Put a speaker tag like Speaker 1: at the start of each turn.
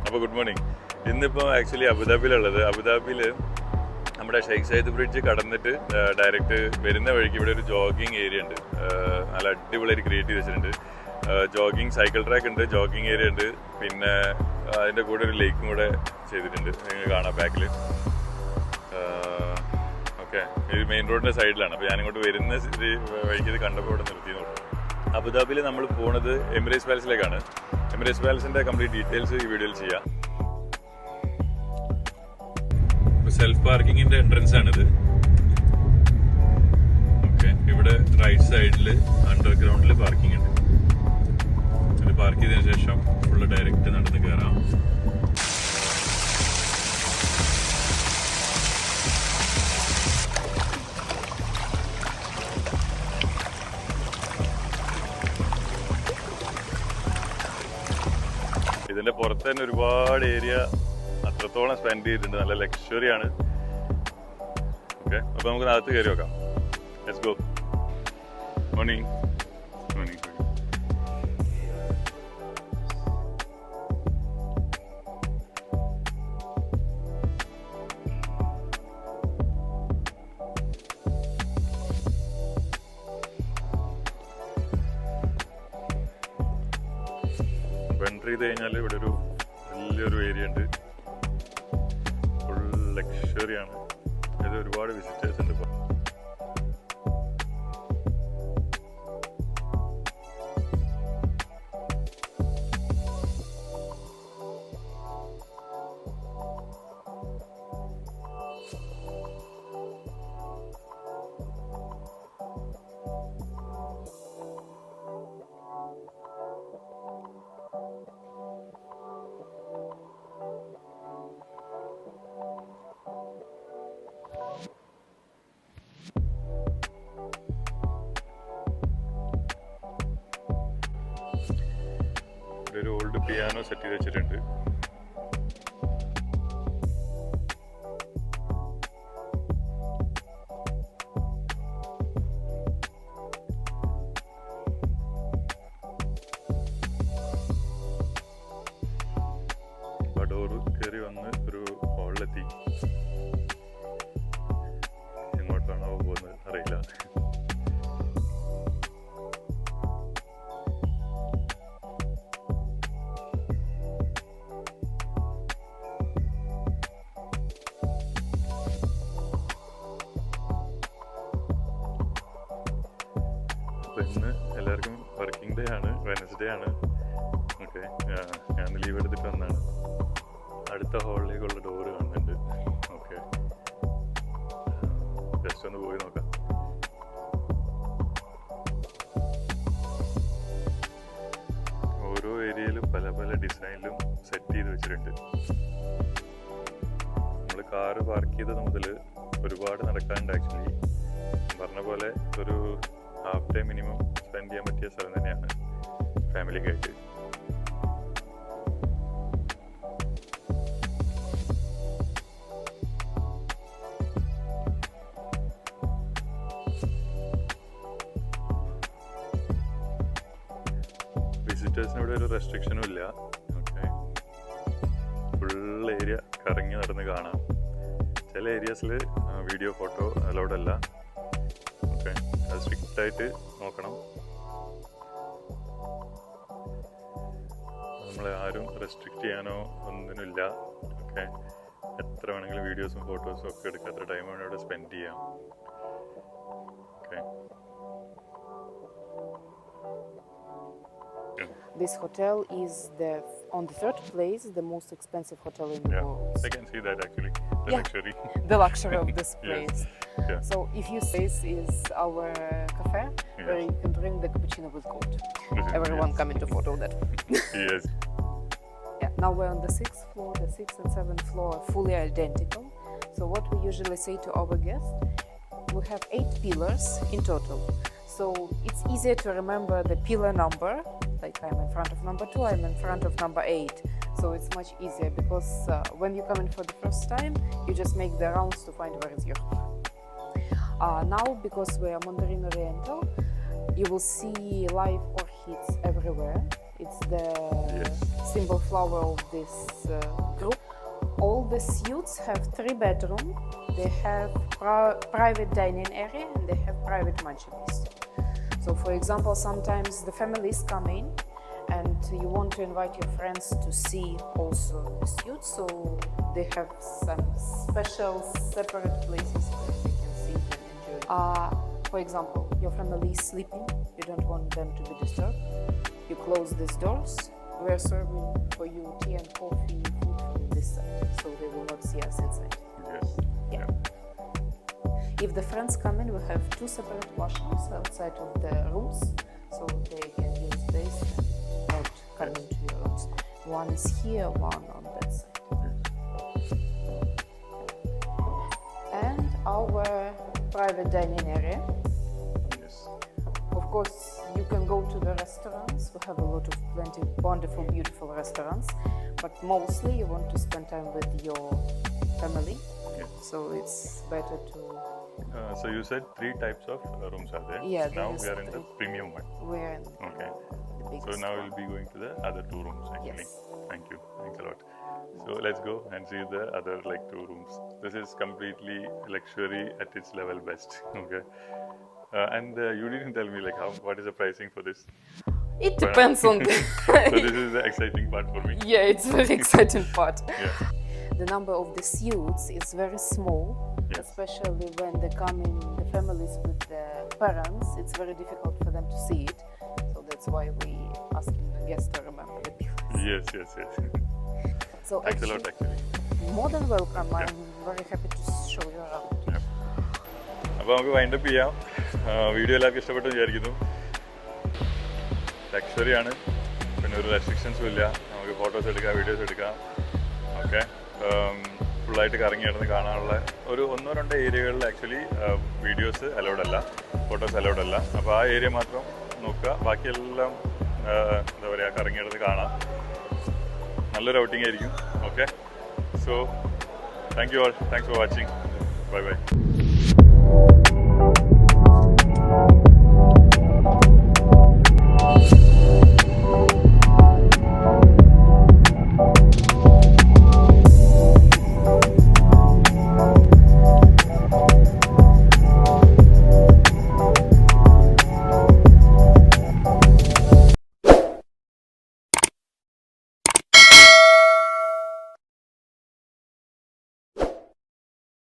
Speaker 1: അപ്പോൾ good morning. ഇന്നിപ്പോൾ actually അബുദാബിയിലുള്ളത്. അബുദാബിയിൽ നമ്മുടെ ഷെയ്ഖ് സയ്യിദ് ബ്രിഡ്ജ് കടന്നിട്ട് ഡയറക്റ്റ് വരുന്ന വഴിക്ക് ഇവിടെ ഒരു ജോഗിങ് ഏരിയ ഉണ്ട്. നല്ല അടിപൊളിയായിട്ട് ക്രിയേറ്റ് ചെയ്ത് വെച്ചിട്ടുണ്ട്. ജോഗിങ് സൈക്കിൾ ട്രാക്ക് ഉണ്ട്, ജോഗിങ് ഏരിയ ഉണ്ട്, പിന്നെ അതിൻ്റെ കൂടെ ഒരു ലേക്കും കൂടെ ചെയ്തിട്ടുണ്ട്. നിങ്ങൾ കാണാം ബാക്കിൽ. ഓക്കെ, ഇത് മെയിൻ റോഡിൻ്റെ സൈഡിലാണ്. അപ്പോൾ ഞാനിങ്ങോട്ട് വരുന്ന വഴിക്ക് ഇത് കണ്ടപ്പോൾ ഇവിടെ നിർത്തി നോക്കും. അബുദാബിയിൽ നമ്മൾ പോകുന്നത് എമിറേറ്റ്സ് പാലസിലേക്കാണ്. എമിറേറ്റ്സ് പാലസിൻ്റെ കംപ്ലീറ്റ് ഡീറ്റെയിൽസ് ഈ വീഡിയോയിൽ ചെയ്യാം. സെൽഫ് പാർക്കിങ്ങിൻ്റെ എൻട്രൻസ് ആണിത്. ഓക്കെ, ഇവിടെ റൈറ്റ് സൈഡിൽ അണ്ടർഗ്രൗണ്ടിൽ പാർക്കിംഗ് ഉണ്ട്. ഇത് പാർക്ക് ചെയ്തതിനു ശേഷം ഫുള്ള് ഡയറക്റ്റ് നടന്ന് കയറാം. ഇതിൻ്റെ പുറത്ത് തന്നെ ഒരുപാട് ഏരിയ അത്രത്തോളം സ്പെൻഡ് ചെയ്തിട്ടുണ്ട്. നല്ല ലക്ഷറി ആണ്. ഓക്കെ, അപ്പോൾ നമുക്ക് അകത്ത് കയറി വെക്കാം. Let's go. Morning. Morning. Entry ചെയ്ത് കഴിഞ്ഞാൽ ഇവിടെ ഒരു വലിയൊരു ഏരിയ ഉണ്ട്. ഫുൾ ലക്ഷറിയാണ്. ഇത് ഒരുപാട് വിസിറ്റേഴ്സ് ഉണ്ട് ഇപ്പോൾ. ഒരു ഓൾഡ് പിയാനോ സെറ്റ് ചെയ്ത് വെച്ചിട്ടുണ്ട്. ഡോറ് കയറി വന്ന് ഒരു ഹോളിലെത്തി. എങ്ങോട്ടാണോ പോകുന്നത് അറിയില്ല. ഇന്ന് എല്ലാവർക്കും വർക്കിംഗ് ഡേ ആണ്, വെനസ്ഡേ ആണ്. ഓക്കെ, ഞാൻ ലീവ് എടുത്തിട്ട് വന്നാണ്. അടുത്ത ഹോളിലേക്കുള്ള ഡോറ് കാണുന്നുണ്ട്. ഓക്കെ, ജസ്റ്റ് ഒന്ന് പോയി നോക്കാം. ഓരോ ഏരിയയിലും പല പല ഡിസൈനിലും സെറ്റ് ചെയ്ത് വെച്ചിട്ടുണ്ട്. നമ്മൾ കാറ് പാർക്ക് ചെയ്തത് മുതൽ ഒരുപാട് നടക്കാനുണ്ട്. ആക്ച്വലി പറഞ്ഞ പോലെ ഒരു ഹാഫ് ഡേ മിനിമം സ്പെൻഡ് ചെയ്യാൻ പറ്റിയ സ്ഥലം തന്നെയാണ് ഫാമിലിക്കായിട്ട്. വിസിറ്റേഴ്സിന് ഇവിടെ ഒരു റെസ്ട്രിക്ഷനും ഇല്ല. ഓക്കെ, ഫുൾ ഏരിയ കറങ്ങി നടന്ന് കാണാം. ചില ഏരിയാസിൽ വീഡിയോ ഫോട്ടോ അലൗഡ് അല്ല. ഓക്കെ, അത് സ്ട്രിക്റ്റ് ആയിട്ട് നോക്കണം. നമ്മളെ ആരും റെസ്ട്രിക്റ്റ് ചെയ്യാനോ ഒന്നിനുമില്ല. ഓക്കെ, എത്ര വേണമെങ്കിലും വീഡിയോസും ഫോട്ടോസും ഒക്കെ എടുക്കാം. എത്ര ടൈം വേണം ഇവിടെ സ്പെൻഡ് ചെയ്യാം. Okay,
Speaker 2: this hotel is on the third place, the most expensive hotel in the world.
Speaker 1: I can see that actually. The luxury.
Speaker 2: The luxury of this place.
Speaker 1: Yeah.
Speaker 2: So if you this is our cafe where you can drink the cappuccino with gold. Everyone coming to photo that.
Speaker 1: Yes.
Speaker 2: Yeah. Now we're on the 6th floor. The 6th and 7th floor are fully identical. So what we usually say to our guests, we have 8 pillars in total. So it's easier to remember the pillar number. Like I'm in front of number 2, I'm in front of number 8. So it's much easier because when you come in for the first time, you just make the rounds to find where is your room. Now, because we are Mandarin Oriental, you will see live orchids everywhere. It's the symbol flower of this group. All the suites have 3 bedrooms. They have private dining area and they have private mansion. So, for example, sometimes the families come in and you want to invite your friends to see also the suites. So they have some special separate places where they can sit and enjoy. For example, your family is sleeping. You don't want them to be disturbed. You close these doors. We are serving for you tea and coffee, food from this side, so they will not see us inside.
Speaker 1: Yes.
Speaker 2: Yeah. If the friends come in, we have 2 separate washrooms outside of the rooms, so they can use this and not come into your rooms. One is here, one on that side. And our private dining area.
Speaker 1: Yes.
Speaker 2: Of course, you can go to the restaurants. We have a lot of plenty wonderful, beautiful restaurants, but mostly you want to spend time with your family.
Speaker 1: Yes.
Speaker 2: So it's better to.
Speaker 1: So you said 3 types of rooms are there.
Speaker 2: Yeah,
Speaker 1: Now
Speaker 2: there is
Speaker 1: we are in the
Speaker 2: 3.
Speaker 1: premium one.
Speaker 2: We're in
Speaker 1: Okay.
Speaker 2: the biggest
Speaker 1: So now
Speaker 2: one.
Speaker 1: we'll be going to the other 2 rooms actually.
Speaker 2: Yes.
Speaker 1: Thank you. Thanks a lot. So let's go and see the other 2 rooms. This is completely luxury at its level best. Okay. And you didn't tell me what is the pricing for this.
Speaker 2: It depends on the.
Speaker 1: So this is the exciting part for me.
Speaker 2: Yeah, it's very exciting part.
Speaker 1: Yeah.
Speaker 2: The number of the suites is very small,
Speaker 1: Yes.
Speaker 2: especially when they come in the families with the parents. It's very difficult for them to see it, so that's why we ask the guests to remember the pillars.
Speaker 1: Yes.
Speaker 2: So
Speaker 1: Thanks a lot actually.
Speaker 2: more than welcome. I'm very happy to show you around.
Speaker 1: അപ്പോൾ നമുക്ക് wind up ചെയ്യാം. Video എല്ലാവർക്കും ഇഷ്ടപ്പെട്ടു വിചാരിക്കുന്നു. ലക്ഷറിയാണ്, പിന്നെ ഒരു റെസ്ട്രിക്ഷൻസും ഇല്ല. നമുക്ക് ഫോട്ടോസ് എടുക്കാം, വീഡിയോസ് എടുക്കാം. ഓക്കെ, ഫുള്ളായിട്ട് കറങ്ങി നടന്ന് കാണാനുള്ള ഒരു 1-2 ഏരിയകളിൽ ആക്ച്വലി വീഡിയോസ് അലൗഡ് അല്ല, ഫോട്ടോസ് അലൗഡ് അല്ല. അപ്പോൾ ആ ഏരിയ മാത്രം നോക്കുക, ബാക്കിയെല്ലാം എന്താ പറയുക കറങ്ങി നടന്ന് കാണാം. നല്ലൊരു ഔട്ടിംഗ് ആയിരിക്കും. Okay, so thank you all, thanks for watching. Bye bye.